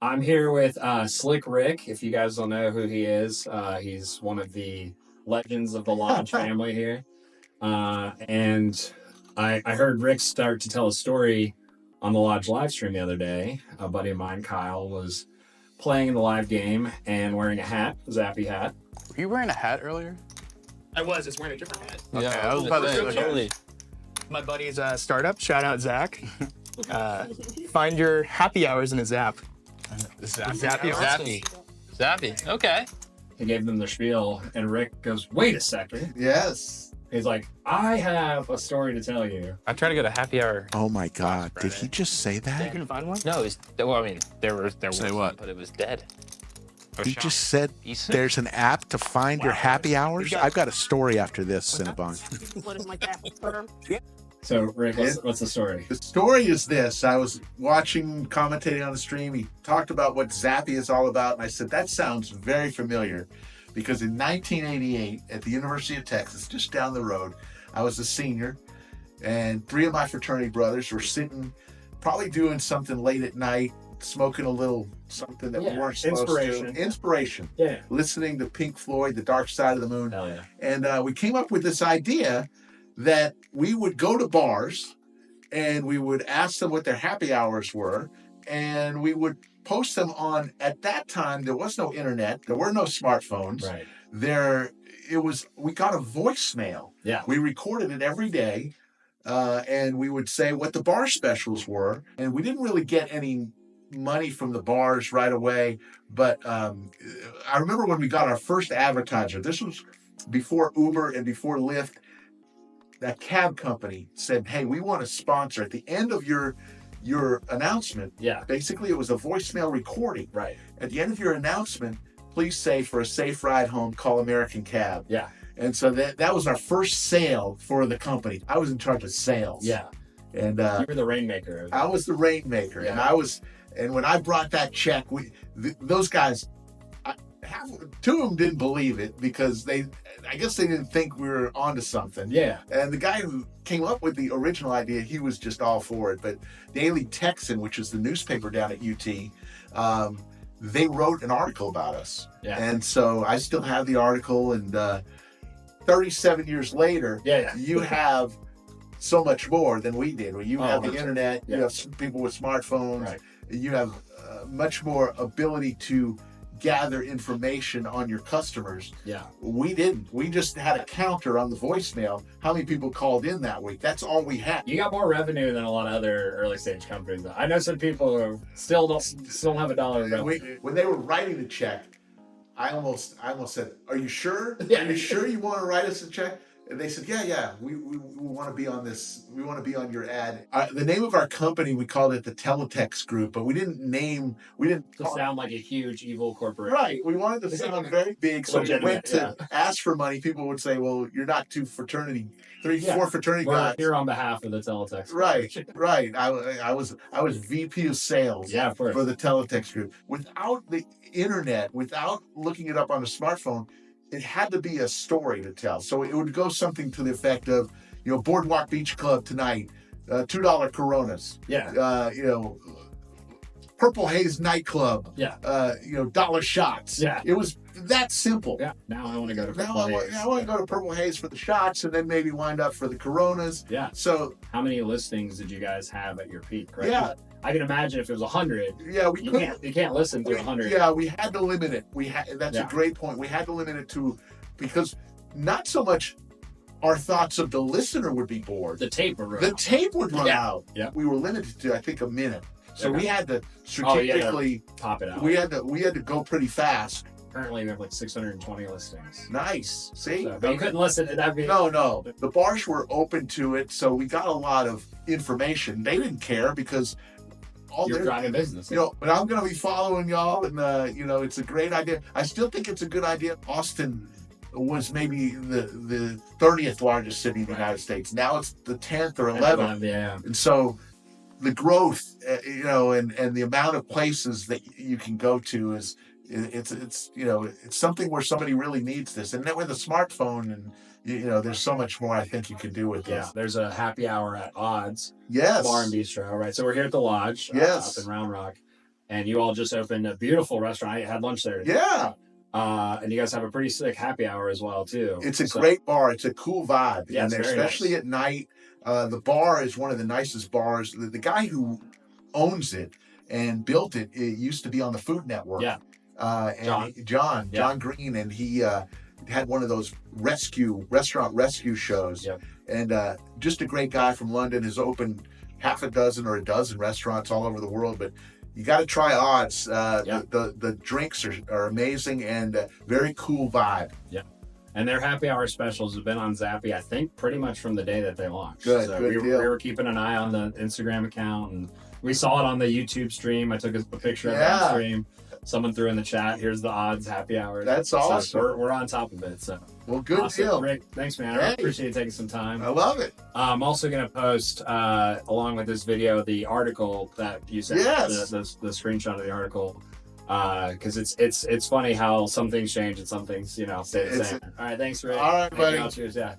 I'm here with Slick Rick. If you guys don't know who he is, he's one of the legends of the Lodge family here. And I heard Rick start to tell a story on the Lodge live stream the other day. A buddy of mine, Kyle, was playing in the live game and wearing a hat, a Zappy hat. Were you wearing a hat earlier? I was just wearing a different hat. Okay, Yeah, I was about to say, totally. My buddy's startup, shout out Zack. Find your happy hours in a Zap. Zappy. Okay. He gave them the spiel, and Rick goes, "Wait a second." Yes. He's like, "I have a story to tell you." I tried to go to happy hour. Oh my God! Did he just say You that? can find one? No, well, I mean, there was Say one, what? but it was dead. Or He shot. just said He's- there's an app to find your happy hours. I've got a story after this, Cinnabon. So, Rick, what's the story? The story is this. I was watching, commentating on the stream. He talked about what Zappy is all about. And I said, that sounds very familiar because in 1988 at the University of Texas, just down the road, I was a senior and three of my fraternity brothers were sitting, probably doing something late at night, smoking a little something that we weren't supposed inspiration. to. Inspiration. Yeah. Listening to Pink Floyd, The Dark Side of the Moon. Hell yeah. And we came up with this idea that we would go to bars and we would ask them what their happy hours were, and we would post them on, at that time, there was no internet, there were no smartphones. Right. We got a voicemail. Yeah. We recorded it every day, and we would say what the bar specials were, and we didn't really get any money from the bars right away, but I remember when we got our first advertiser. This was before Uber and before Lyft. That cab company said, "Hey, we want to sponsor." At the end of your announcement, Yeah. basically it was a voicemail recording. Right. At the end of your announcement, please say, "For a safe ride home, call American Cab." Yeah. And so that was our first sale for the company. I was in charge of sales. Yeah. And You were the rainmaker. I was the rainmaker. Yeah. And when I brought that check, those guys, two of them didn't believe it because I guess they didn't think we were onto something. Yeah. And the guy who came up with the original idea, he was just all for it. But Daily Texan, which is the newspaper down at UT, they wrote an article about us. Yeah. And so I still have the article. And 37 years later, Yeah. you have so much more than we did. You have the 100%. internet, Yeah. you have some people with smartphones, Right. you have much more ability to gather information on your customers. Yeah. We didn't. We just had a counter on the voicemail. How many people called in that week? That's all we had. You got more revenue than a lot of other early stage companies. I know some people who still don't have a dollar of revenue. When they were writing the check, I almost said, "Are you sure? Yeah. Are you sure you want to write us a check?" And they said, "Yeah, we want to be on this. We want to be on your ad." The name of our company, we called it the Teletext Group, but we didn't To sound like a huge evil corporation. Right. We wanted to sound very big. So we went to ask for money. People would say, "Well, you're not two fraternity, four fraternity We're guys." here on behalf of the Teletext. Right. I was VP of sales Yeah, of course. for the Teletext Group. Without the internet, without looking it up on a smartphone, it had to be a story to tell. So it would go something to the effect of, Boardwalk Beach Club tonight, $2 Coronas. Yeah. Purple Haze nightclub. Yeah. Dollar shots. Yeah. It was that simple. Yeah. Now I want to go to Now Purple I Haze. want to go to Purple Haze for the shots and then maybe wind up for the Coronas. Yeah. So How many listings did you guys have at your peak? Right. Yeah. I can imagine if it was 100, yeah, we you couldn't. can't listen to 100. Yeah, we had to limit it. That's Yeah. a great point. We had to limit it because not so much our thoughts of the listener would be bored. The tape would run. The tape would run Yeah. out. Yeah. We were limited to, I think, a minute. So Okay. we had to Oh, yeah, strategically, Pop it out. we had to go pretty fast. Currently, we have like 620 listings. Nice. See? So, but you couldn't listen. That'd be No. The bars were open to it, so we got a lot of information. They didn't care because all You're their driving business. but I'm going to be following y'all, and it's a great idea. I still think it's a good idea. Austin was maybe the 30th largest city in the United States. Now it's the 10th or 11th, Yeah. and so the growth, and the amount of places that you can go to is it's something where somebody really needs this, and then with a smartphone and there's so much more I think you can do with Yeah. this. There's a happy hour at Odds Yes. Bar and Bistro, right? So we're here at the Lodge, Yes. up in Round Rock. and you all just opened a beautiful restaurant. I had lunch there. Yeah. And you guys have a pretty sick happy hour as well too. It's a great bar. It's a cool vibe. Yeah, and it's very especially nice. at night. The bar is one of the nicest bars. The guy who owns it and built it, it used to be on the Food Network. Yeah. And John Green, and he had one of those restaurant rescue shows. Yep. And just a great guy from London, has opened half a dozen or a dozen restaurants all over the world. But you got to try Odds. The drinks are amazing and very cool vibe. Yeah. And their happy hour specials have been on Zappy, I think, pretty much from the day that they launched. Good, so good we deal. were keeping an eye on the Instagram account, and we saw it on the YouTube stream. I took a picture of that stream. Someone threw in the chat, here's the Odds happy hour. That's so awesome. We're on top of it. So Well, good awesome. deal. Rick, thanks, man. I appreciate you taking some time. I love it. I'm also going to post, along with this video, the article that you sent. Yes. The screenshot of the article. Because it's funny how some things change and some things, stay the same. All right, thanks, Rick. All right, buddy. Cheers, yeah.